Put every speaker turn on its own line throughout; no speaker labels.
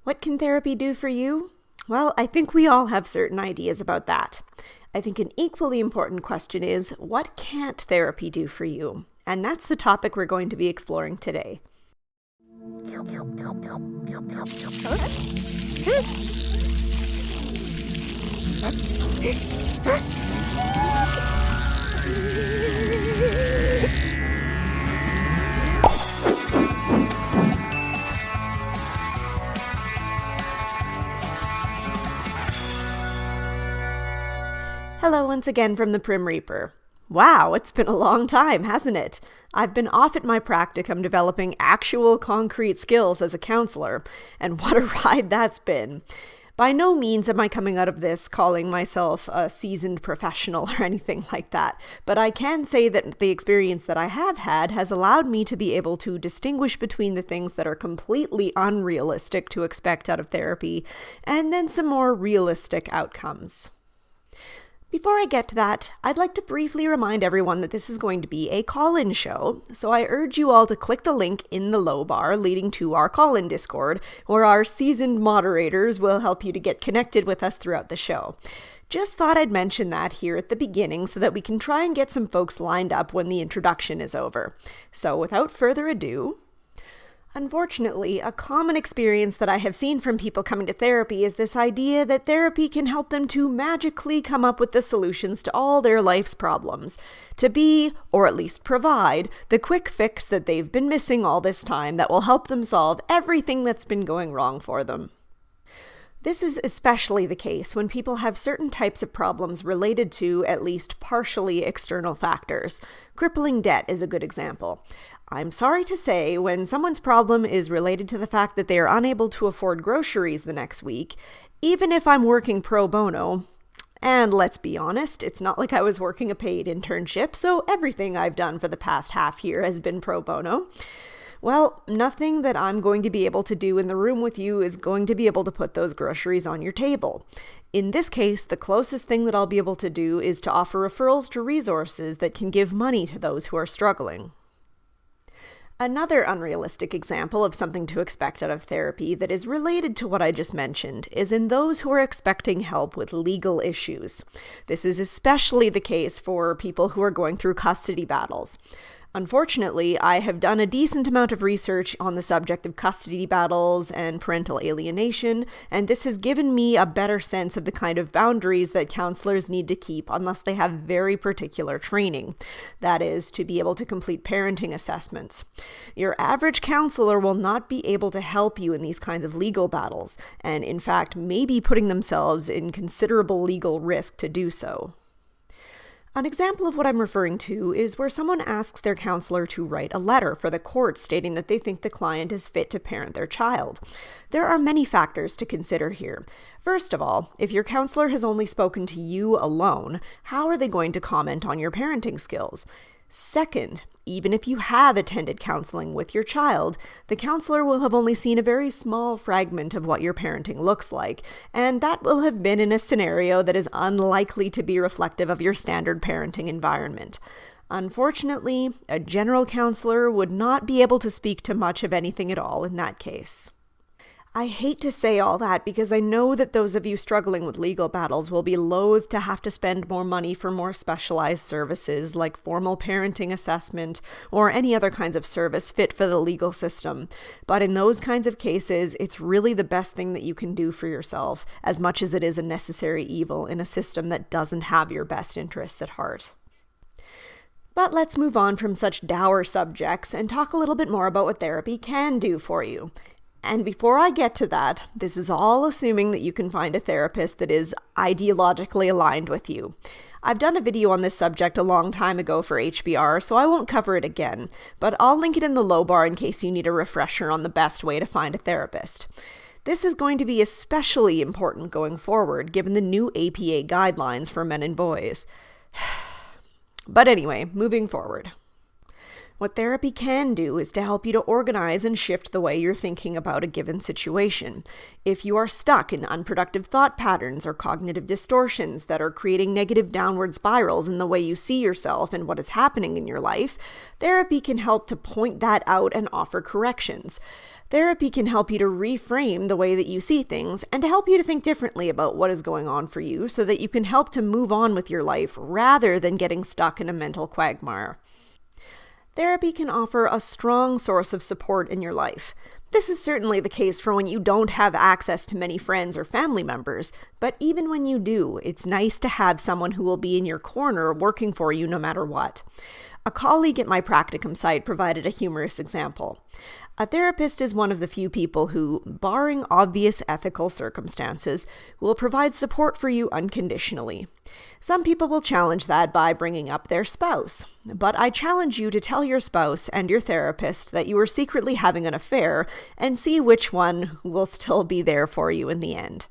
What can therapy do for you? Well, I think we all have certain ideas about that. I think an equally important question is, what can't therapy do for you? And that's the topic we're going to be exploring today. Hello once again from the Prim Reaper. Wow, it's been a long time, hasn't it? I've been off at my practicum developing actual concrete skills as a counselor, and what a ride that's been. By no means am I coming out of this calling myself a seasoned professional or anything like that, but I can say that the experience that I have had has allowed me to be able to distinguish between the things that are completely unrealistic to expect out of therapy, and then some more realistic outcomes. Before I get to that, I'd like to briefly remind everyone that this is going to be a call-in show, so I urge you all to click the link in the low bar leading to our call-in Discord, where our seasoned moderators will help you to get connected with us throughout the show. Just thought I'd mention that here at the beginning so that we can try and get some folks lined up when the introduction is over. So without further ado, unfortunately, a common experience that I have seen from people coming to therapy is this idea that therapy can help them to magically come up with the solutions to all their life's problems, to be, or at least provide, the quick fix that they've been missing all this time that will help them solve everything that's been going wrong for them. This is especially the case when people have certain types of problems related to at least partially external factors. Crippling debt is a good example. I'm sorry to say, when someone's problem is related to the fact that they are unable to afford groceries the next week, even if I'm working pro bono, and let's be honest, it's not like I was working a paid internship, so everything I've done for the past half year has been pro bono. Well, nothing that I'm going to be able to do in the room with you is going to be able to put those groceries on your table. In this case, the closest thing that I'll be able to do is to offer referrals to resources that can give money to those who are struggling. Another unrealistic example of something to expect out of therapy that is related to what I just mentioned is in those who are expecting help with legal issues. This is especially the case for people who are going through custody battles. Unfortunately, I have done a decent amount of research on the subject of custody battles and parental alienation, and this has given me a better sense of the kind of boundaries that counselors need to keep unless they have very particular training. That is, to be able to complete parenting assessments. Your average counselor will not be able to help you in these kinds of legal battles, and in fact may be putting themselves in considerable legal risk to do so. An example of what I'm referring to is where someone asks their counselor to write a letter for the court stating that they think the client is fit to parent their child. There are many factors to consider here. First of all, if your counselor has only spoken to you alone, how are they going to comment on your parenting skills? Second, even if you have attended counseling with your child, the counselor will have only seen a very small fragment of what your parenting looks like, and that will have been in a scenario that is unlikely to be reflective of your standard parenting environment. Unfortunately, a general counselor would not be able to speak to much of anything at all in that case. I hate to say all that because I know that those of you struggling with legal battles will be loath to have to spend more money for more specialized services like formal parenting assessment or any other kinds of service fit for the legal system. But in those kinds of cases, it's really the best thing that you can do for yourself, as much as it is a necessary evil in a system that doesn't have your best interests at heart. But let's move on from such dour subjects and talk a little bit more about what therapy can do for you. And before I get to that, this is all assuming that you can find a therapist that is ideologically aligned with you. I've done a video on this subject a long time ago for HBR, so I won't cover it again, but I'll link it in the low bar in case you need a refresher on the best way to find a therapist. This is going to be especially important going forward, given the new APA guidelines for men and boys. But anyway, moving forward. What therapy can do is to help you to organize and shift the way you're thinking about a given situation. If you are stuck in unproductive thought patterns or cognitive distortions that are creating negative downward spirals in the way you see yourself and what is happening in your life, therapy can help to point that out and offer corrections. Therapy can help you to reframe the way that you see things and to help you to think differently about what is going on for you so that you can help to move on with your life rather than getting stuck in a mental quagmire. Therapy can offer a strong source of support in your life. This is certainly the case for when you don't have access to many friends or family members, but even when you do, it's nice to have someone who will be in your corner working for you no matter what. A colleague at my practicum site provided a humorous example. A therapist is one of the few people who, barring obvious ethical circumstances, will provide support for you unconditionally. Some people will challenge that by bringing up their spouse, but I challenge you to tell your spouse and your therapist that you are secretly having an affair and see which one will still be there for you in the end.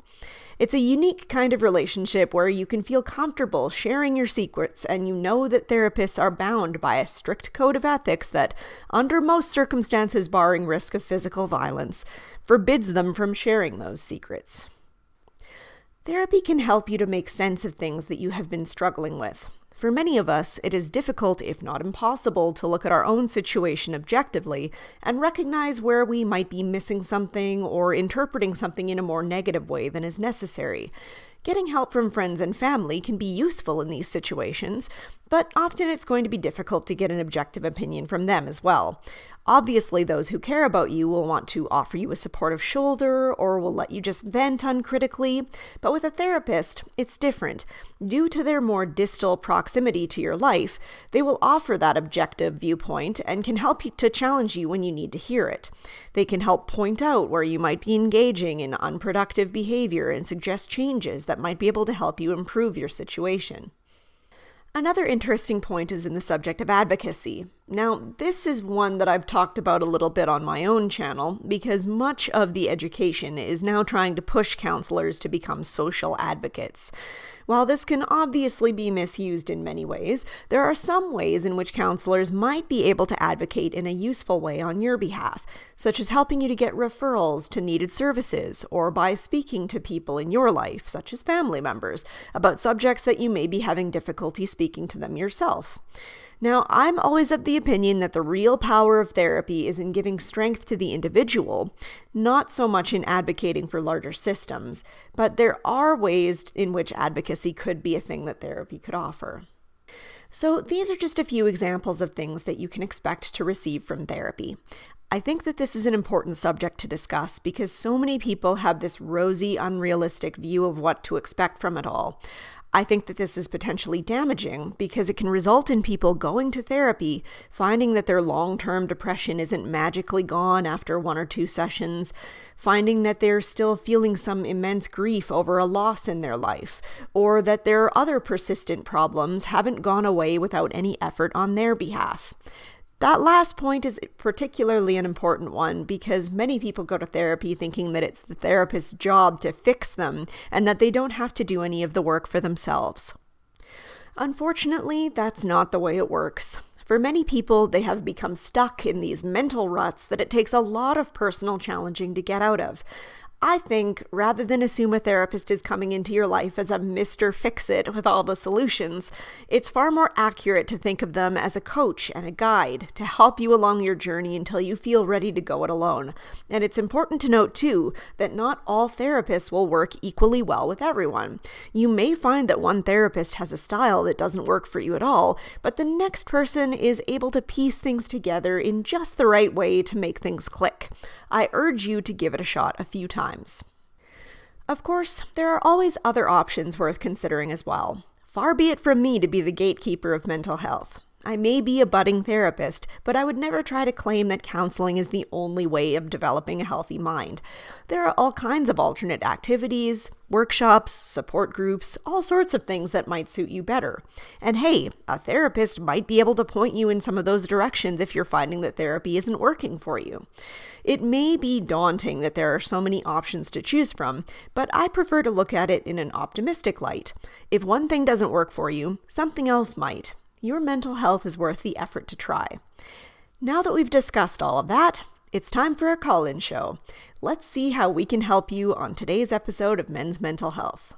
It's a unique kind of relationship where you can feel comfortable sharing your secrets and you know that therapists are bound by a strict code of ethics that, under most circumstances barring risk of physical violence, forbids them from sharing those secrets. Therapy can help you to make sense of things that you have been struggling with. For many of us, it is difficult, if not impossible, to look at our own situation objectively and recognize where we might be missing something or interpreting something in a more negative way than is necessary. Getting help from friends and family can be useful in these situations, but often it's going to be difficult to get an objective opinion from them as well. Obviously, those who care about you will want to offer you a supportive shoulder or will let you just vent uncritically, but with a therapist, it's different. Due to their more distal proximity to your life, they will offer that objective viewpoint and can help you to challenge you when you need to hear it. They can help point out where you might be engaging in unproductive behavior and suggest changes that might be able to help you improve your situation. Another interesting point is in the subject of advocacy. Now, this is one that I've talked about a little bit on my own channel because much of the education is now trying to push counselors to become social advocates. While this can obviously be misused in many ways, there are some ways in which counselors might be able to advocate in a useful way on your behalf, such as helping you to get referrals to needed services, or by speaking to people in your life, such as family members, about subjects that you may be having difficulty speaking to them yourself. Now, I'm always of the opinion that the real power of therapy is in giving strength to the individual, not so much in advocating for larger systems, but there are ways in which advocacy could be a thing that therapy could offer. So these are just a few examples of things that you can expect to receive from therapy. I think that this is an important subject to discuss because so many people have this rosy, unrealistic view of what to expect from it all. I think that this is potentially damaging because it can result in people going to therapy, finding that their long-term depression isn't magically gone after 1 or 2 sessions, finding that they're still feeling some immense grief over a loss in their life, or that their other persistent problems haven't gone away without any effort on their behalf. That last point is particularly an important one because many people go to therapy thinking that it's the therapist's job to fix them and that they don't have to do any of the work for themselves. Unfortunately, that's not the way it works. For many people, they have become stuck in these mental ruts that it takes a lot of personal challenging to get out of. I think rather than assume a therapist is coming into your life as a Mr. Fix-It with all the solutions, it's far more accurate to think of them as a coach and a guide to help you along your journey until you feel ready to go it alone. And it's important to note, too, that not all therapists will work equally well with everyone. You may find that one therapist has a style that doesn't work for you at all, but the next person is able to piece things together in just the right way to make things click. I urge you to give it a shot a few times. Of course, there are always other options worth considering as well. Far be it from me to be the gatekeeper of mental health. I may be a budding therapist, but I would never try to claim that counseling is the only way of developing a healthy mind. There are all kinds of alternate activities, workshops, support groups, all sorts of things that might suit you better. And hey, a therapist might be able to point you in some of those directions if you're finding that therapy isn't working for you. It may be daunting that there are so many options to choose from, but I prefer to look at it in an optimistic light. If one thing doesn't work for you, something else might. Your mental health is worth the effort to try. Now that we've discussed all of that, it's time for a call-in show. Let's see how we can help you on today's episode of Men's Mental Health.